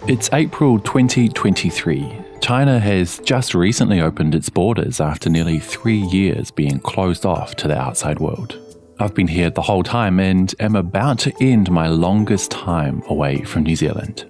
It's April 2023. China has just recently opened its borders after nearly 3 years being closed off to the outside world. I've been here the whole time and am about to end my longest time away from New Zealand.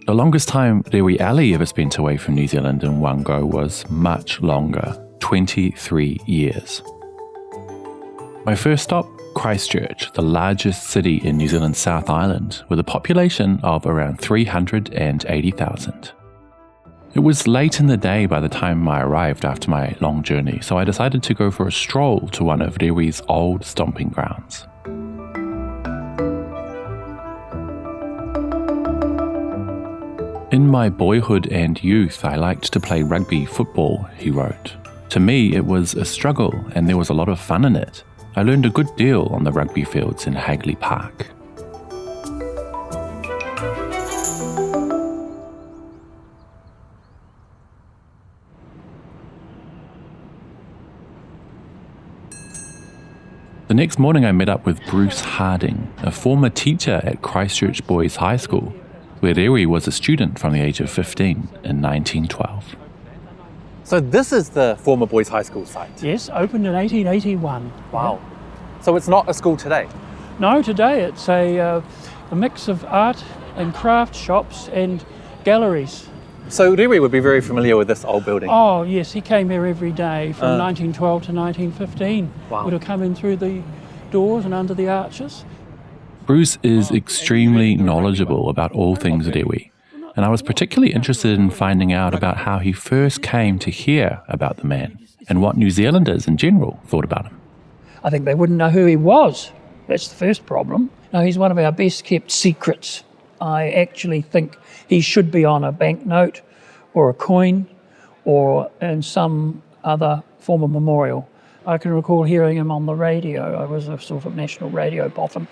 The longest time Rewi Alley ever spent away from New Zealand in one go was much longer, 23 years. My first stop, Christchurch, the largest city in New Zealand's South Island, with a population of around 380,000. It was late in the day by the time I arrived after my long journey, so I decided to go for a stroll to one of Rewi's old stomping grounds. In my boyhood and youth, I liked to play rugby football, he wrote. To me, it was a struggle and there was a lot of fun in it. I learned a good deal on the rugby fields in Hagley Park. The next morning I met up with Bruce Harding, a former teacher at Christchurch Boys High School, where Rewi was a student from the age of 15 in 1912. So this is the former Boys High School site? Yes, opened in 1881. Wow. So it's not a school today? No, today it's a mix of art and craft shops and galleries. So Rewi would be very familiar with this old building? Oh yes, he came here every day from 1912 to 1915. Wow. Would have come in through the doors and under the arches. Bruce is extremely knowledgeable about all things Rewi, and I was particularly interested in finding out about how he first came to hear about the man and what New Zealanders in general thought about him. I think they wouldn't know who he was. That's the first problem. No, he's one of our best kept secrets. I actually think he should be on a banknote or a coin or in some other form of memorial. I can recall hearing him on the radio. I was a sort of national radio boffin.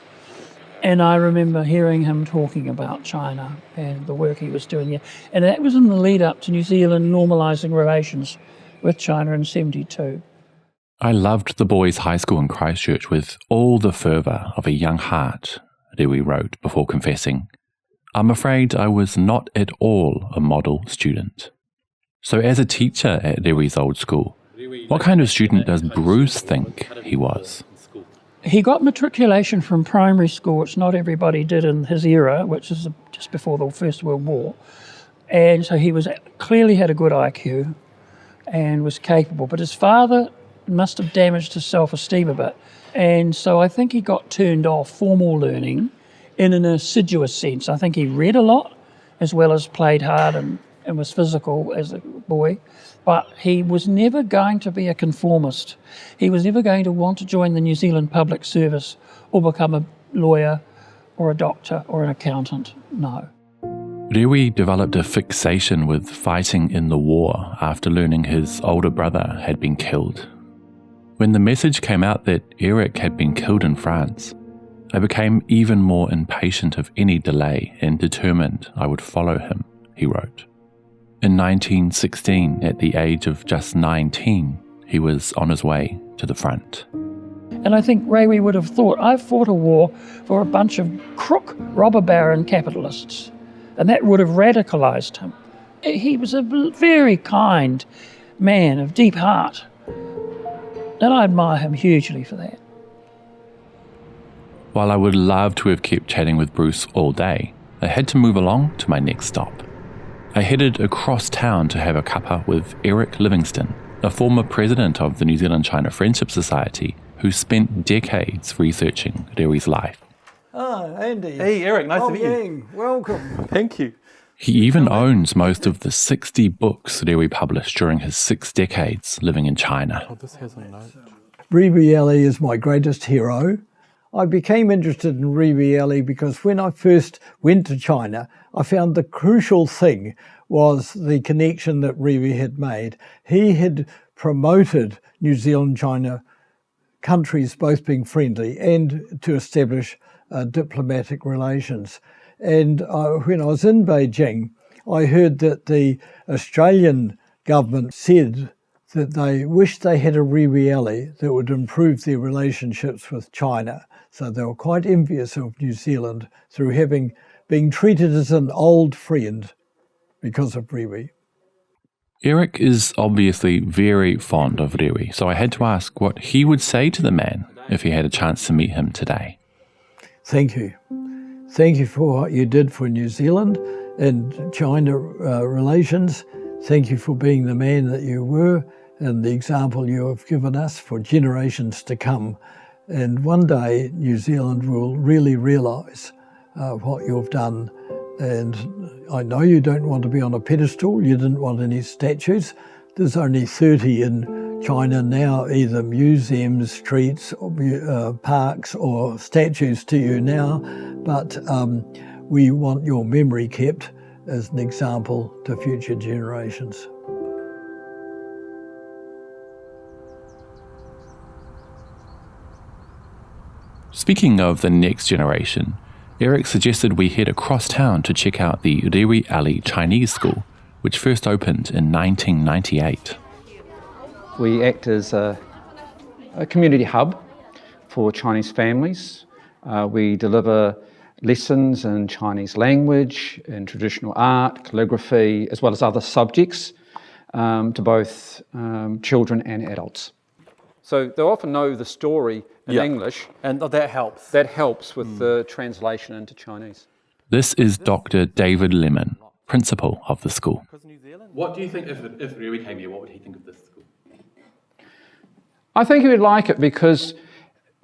And I remember hearing him talking about China and the work he was doing here. And that was in the lead up to New Zealand normalising relations with China in 1972. I loved the boys' high school in Christchurch with all the fervour of a young heart, Rewi wrote before confessing. I'm afraid I was not at all a model student. So as a teacher at Rewi's old school, what kind of student does Bruce think he was? He got matriculation from primary school, which not everybody did in his era, which is just before the First World War. And so he was clearly had a good IQ and was capable. But his father must have damaged his self-esteem a bit. And so I think he got turned off formal learning in an assiduous sense. I think he read a lot as well as played hard and was physical as a boy. But he was never going to be a conformist. He was never going to want to join the New Zealand Public Service or become a lawyer or a doctor or an accountant. No. Rewi developed a fixation with fighting in the war after learning his older brother had been killed. When the message came out that Eric had been killed in France, I became even more impatient of any delay and determined I would follow him, he wrote. In 1916, at the age of just 19, he was on his way to the front. And I think Rewi would have thought, I've fought a war for a bunch of crook, robber baron capitalists. And that would have radicalised him. He was a very kind man of deep heart. And I admire him hugely for that. While I would love to have kept chatting with Bruce all day, I had to move along to my next stop. I headed across town to have a cuppa with Eric Livingstone, a former president of the New Zealand-China Friendship Society who spent decades researching Rewi's life. Ah, Andy. Hey, Eric, nice to meet you. Welcome. Thank you. He even owns most of the 60 books Rewi published during his 6 decades living in China. Oh, this has a note. Rewi Alley is my greatest hero. I became interested in Rewi Alley because when I first went to China, I found the crucial thing was the connection that Rewi had made. He had promoted New Zealand-China countries both being friendly and to establish diplomatic relations. And when I was in Beijing, I heard that the Australian government said that they wished they had a Rewi Alley that would improve their relationships with China. So they were quite envious of New Zealand through having being treated as an old friend because of Rewi. Eric is obviously very fond of Rewi, so I had to ask what he would say to the man if he had a chance to meet him today. Thank you. Thank you for what you did for New Zealand and China relations. Thank you for being the man that you were and the example you have given us for generations to come. And one day New Zealand will really realise what you've done. And I know you don't want to be on a pedestal, you didn't want any statues. There's only 30 in China now, either museums, streets, or, parks or statues to you now, but we want your memory kept as an example to future generations. Speaking of the next generation, Eric suggested we head across town to check out the Rewi Alley Chinese School, which first opened in 1998. We act as a community hub for Chinese families. We deliver lessons in Chinese language, in traditional art, calligraphy, as well as other subjects to both children and adults. So they often know the story in English. And that helps. That helps with the translation into Chinese. This is Dr. David Lemon, principal of the school. What do you think if Rewi came here, what would he think of this school? I think he would like it because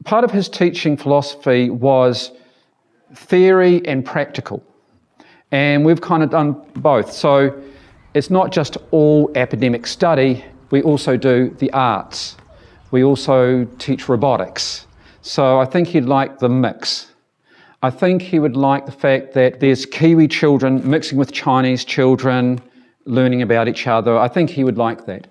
part of his teaching philosophy was theory and practical. And we've kind of done both. So it's not just all academic study, we also do the arts. We also teach robotics. So I think he'd like the mix. I think he would like the fact that there's Kiwi children mixing with Chinese children, learning about each other. I think he would like that.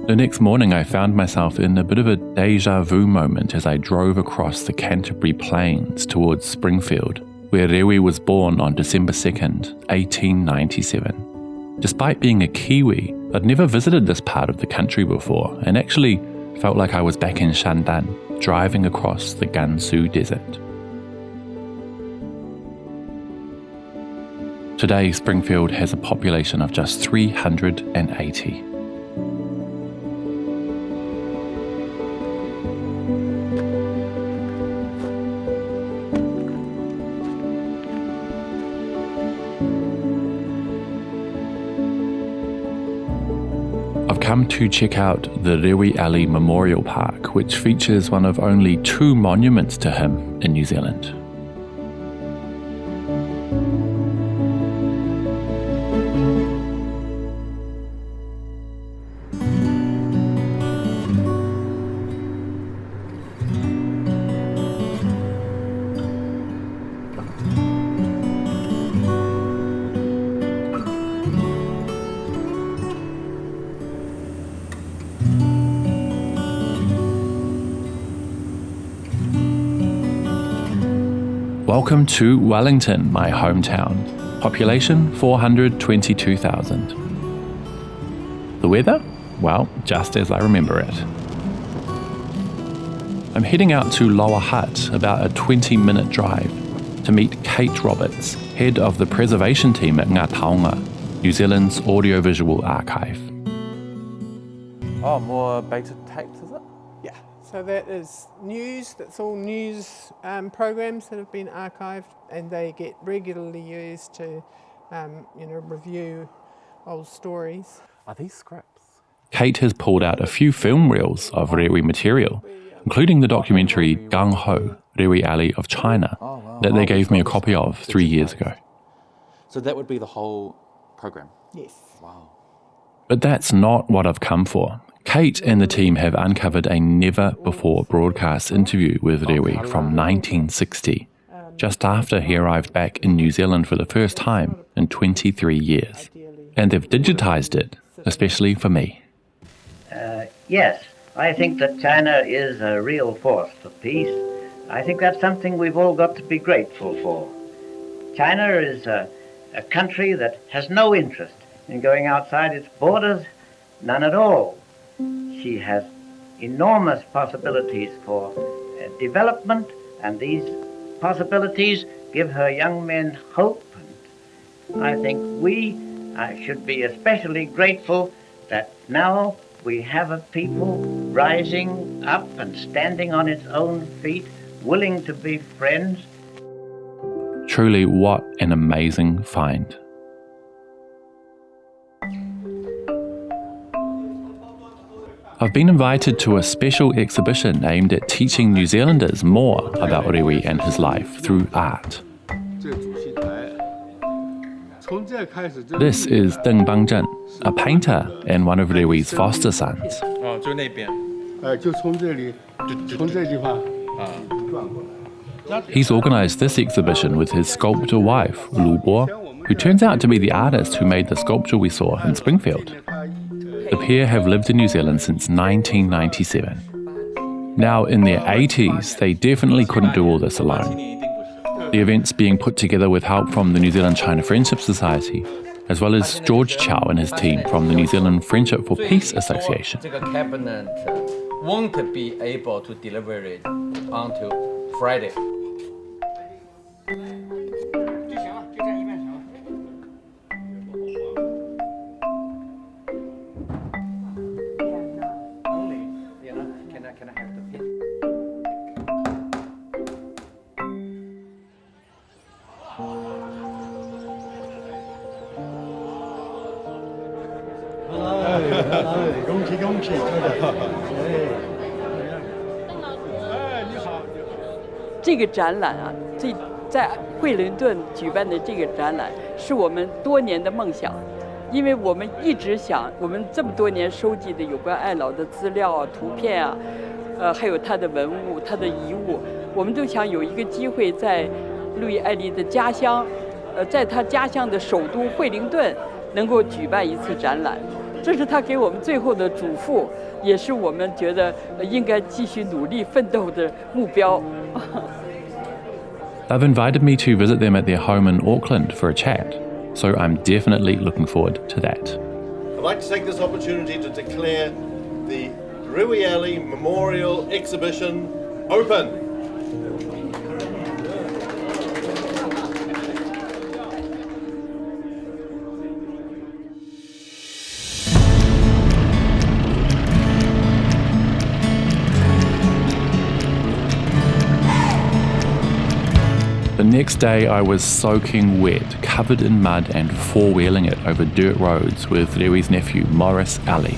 The next morning I found myself in a bit of a deja vu moment as I drove across the Canterbury Plains towards Springfield, where Rewi was born on December 2nd, 1897. Despite being a Kiwi, I'd never visited this part of the country before and actually felt like I was back in Shandan, driving across the Gansu Desert. Today, Springfield has a population of just 380. I've come to check out the Rewi Alley Memorial Park, which features one of only 2 monuments to him in New Zealand. Welcome to Wellington, my hometown. Population 422,000. The weather? Well, just as I remember it. I'm heading out to Lower Hutt, about a 20-minute drive, to meet Kate Roberts, head of the preservation team at Ngā Taonga, New Zealand's audiovisual archive. Oh, more beta tapes, is it? Yeah, so that is news, that's all news programs that have been archived and they get regularly used to review old stories. Are these scraps? Kate has pulled out a few film reels of Rewi material, including the documentary Gung Ho, Rewi Alley of China, that they gave me a copy of 3 years ago. So that would be the whole program? Yes. Wow. But that's not what I've come for. Kate and the team have uncovered a never-before-broadcast interview with Rewi from 1960, just after he arrived back in New Zealand for the first time in 23 years. And they've digitised it, especially for me. Yes, I think that China is a real force for peace. I think that's something we've all got to be grateful for. China is a a country that has no interest in going outside its borders, none at all. She has enormous possibilities for development, and these possibilities give her young men hope. And I think we should be especially grateful that now we have a people rising up and standing on its own feet, willing to be friends. Truly, what an amazing find. I've been invited to a special exhibition aimed at teaching New Zealanders more about Rewi and his life through art. This is Deng Bangjun, a painter and one of Rewi's foster sons. He's organised this exhibition with his sculptor wife, Lu Bo, who turns out to be the artist who made the sculpture we saw in Springfield. The pair have lived in New Zealand since 1997. Now, in their 80s, they definitely couldn't do all this alone. The event's being put together with help from the New Zealand-China Friendship Society, as well as George Chow and his team from the New Zealand Friendship for Peace Association. The cabinet won't be able to deliver it until Friday. 这个展览啊，在惠灵顿举办的这个展览是我们多年的梦想，因为我们一直想，我们这么多年收集的有关爱老的资料啊、图片啊，还有他的文物、他的遗物，我们都想有一个机会在路易艾利的家乡，在他家乡的首都惠灵顿能够举办一次展览。 这是他给我们最后的嘱咐，也是我们觉得应该继续努力奋斗的目标。They've invited me to visit them at their home in Auckland for a chat, so I'm definitely looking forward to that. I'd like to take this opportunity to declare the Rewi Alley Memorial Exhibition open. The next day I was soaking wet, covered in mud and four-wheeling it over dirt roads with Rewi's nephew Morris Alley.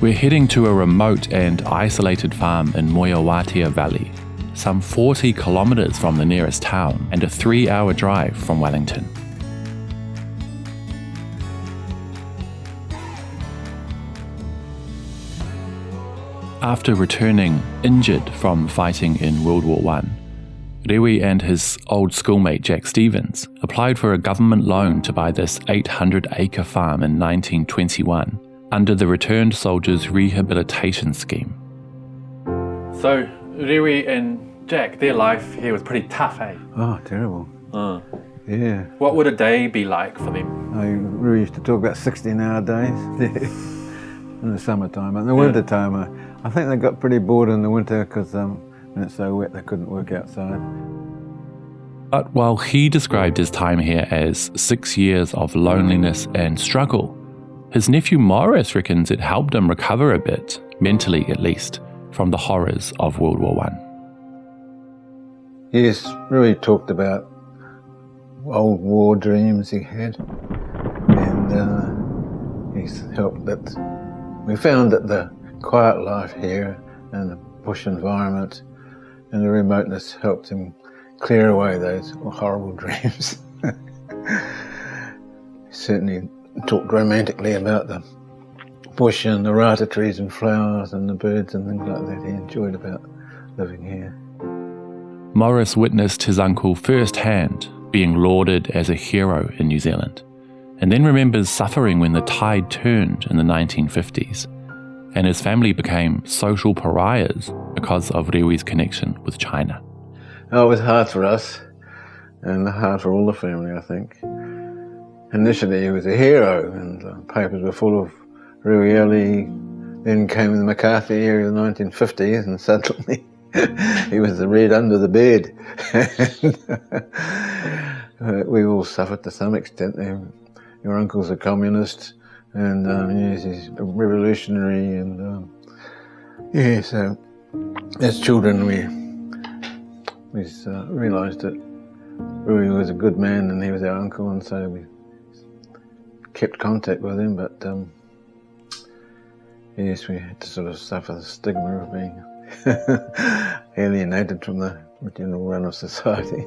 We're heading to a remote and isolated farm in Moyawatia Valley, some 40 kilometres from the nearest town and a 3-hour drive from Wellington. After returning injured from fighting in World War I, Rewi and his old schoolmate Jack Stevens applied for a government loan to buy this 800-acre farm in 1921 under the Returned Soldiers Rehabilitation Scheme. So, Rewi and Jack, their life here was pretty tough, eh? Oh, terrible. Yeah. What would a day be like for them? We used to talk about 16-hour days in the summertime. In the wintertime, I think they got pretty bored in the winter because when it's so wet they couldn't work outside. But while he described his time here as 6 years of loneliness and struggle, his nephew Morris reckons it helped him recover a bit, mentally at least, from the horrors of World War I. He's really talked about old war dreams he had, and he's helped that. We found that the quiet life here and the bush environment and the remoteness helped him clear away those horrible dreams. He certainly talked romantically about the bush and the rata trees and flowers and the birds and things like that he enjoyed about living here. Morris witnessed his uncle firsthand being lauded as a hero in New Zealand, and then remembers suffering when the tide turned in the 1950s, and his family became social pariahs because of Rewi's connection with China. Oh, it was hard for us, and hard for all the family, I think. initially he was a hero, and the papers were full of Rewi Alley. Then came the McCarthy era of the 1950s, and suddenly he was the red under the bed. We all suffered to some extent. Your uncle's a communist, and yes, he's a revolutionary, and so as children we realised that Rewi was a good man and he was our uncle, and so we kept contact with him, but yes, we had to sort of suffer the stigma of being alienated from the general run of society.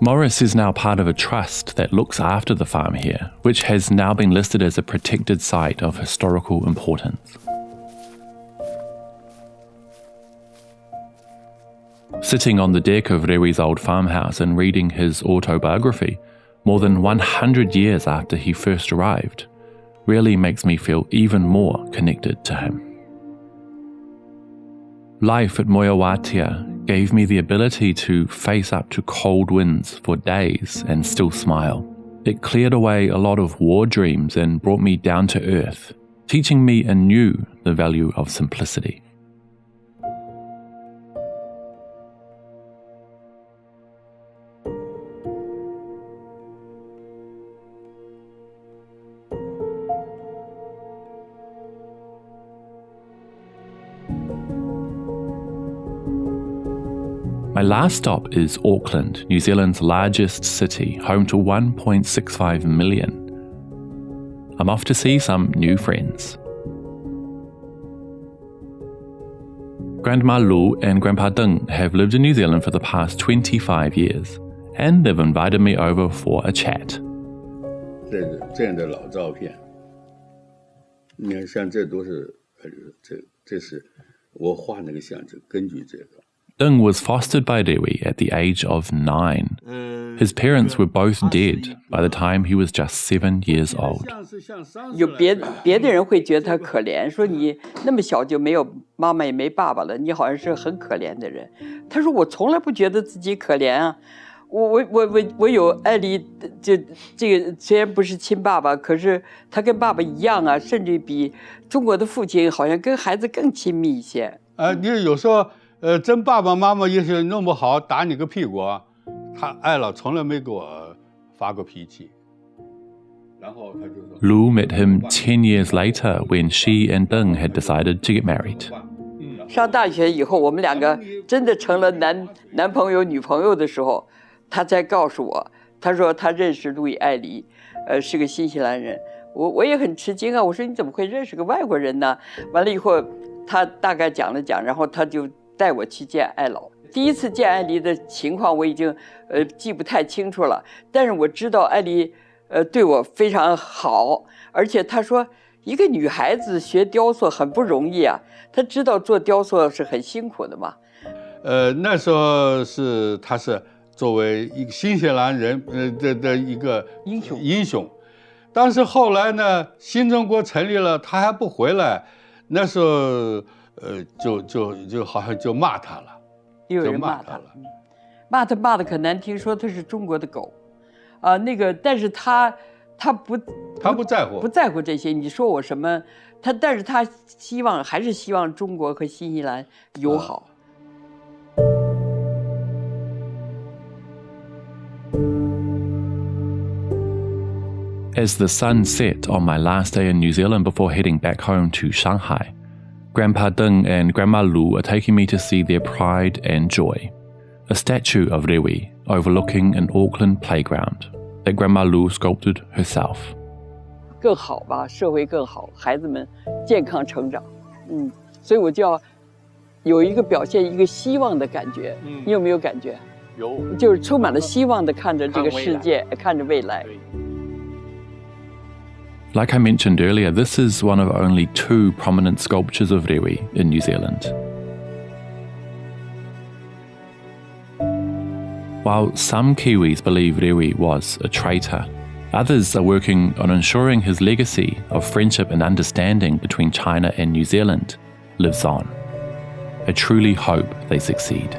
Morris is now part of a trust that looks after the farm here, which has now been listed as a protected site of historical importance. Sitting on the deck of Rewi's old farmhouse and reading his autobiography, more than 100 years after he first arrived, really makes me feel even more connected to him. Life at Moyawatia gave me the ability to face up to cold winds for days and still smile. It cleared away a lot of war dreams and brought me down to earth, teaching me anew the value of simplicity. My last stop is Auckland, New Zealand's largest city, home to 1.65 million. I'm off to see some new friends. Grandma Lu and Grandpa Deng have lived in New Zealand for the past 25 years, and they've invited me over for a chat. 这样的老照片，你看，像这都是，这是我画那个像，就根据这个。 Deng was fostered by Rewi at the age of 9. His parents were both dead by the time he was just 7 years old. 有别的人会觉得他可怜，说你那么小就没有妈妈也没爸爸了，你好像是很可怜的人。他说我从来不觉得自己可怜啊，我有艾丽，这个虽然不是亲爸爸，可是他跟爸爸一样啊，甚至比中国的父亲好像跟孩子更亲密一些。你有时候。 真爸爸妈妈要是弄不好，打你个屁股啊！他艾老从来没给我发过脾气。然后他就说 Lu met him 10 years later when she and Deng had decided to get married. 上大学以后，我们两个真的成了男朋友女朋友的时候，他才告诉我，他说他认识路易艾黎，是个新西兰人。我也很吃惊啊，我说你怎么会认识个外国人呢？完了以后，他大概讲了讲，然后他就 带我去见艾老。第一次见艾黎的情况我已经记不太清楚了，但是我知道艾黎对我非常好，而且他说一个女孩子学雕塑很不容易啊，她知道做雕塑是很辛苦的嘛。那时候他是作为一个新西兰人的一个英雄，但是后来呢，新中国成立了，他还不回来，那时候。 就好像就骂他了，又有人骂他了，骂的可难听，说他是中国的狗，那个，但是他不在乎这些，你说我什么，但是他还是希望中国和新西兰友好。As the sun set on my last day in New Zealand before heading back home to Shanghai, Grandpa Deng and Grandma Lu are taking me to see their pride and joy. A statue of Rewi overlooking an Auckland playground that Grandma Lu sculpted herself. 更好吧，社会更好，孩子们健康成长，所以我就要有一个表现一个希望的感觉，你有没有感觉？有，就是充满了希望的看着这个世界，看着未来。 Like I mentioned earlier, this is one of only 2 prominent sculptures of Rewi in New Zealand. While some Kiwis believe Rewi was a traitor, others are working on ensuring his legacy of friendship and understanding between China and New Zealand lives on. I truly hope they succeed.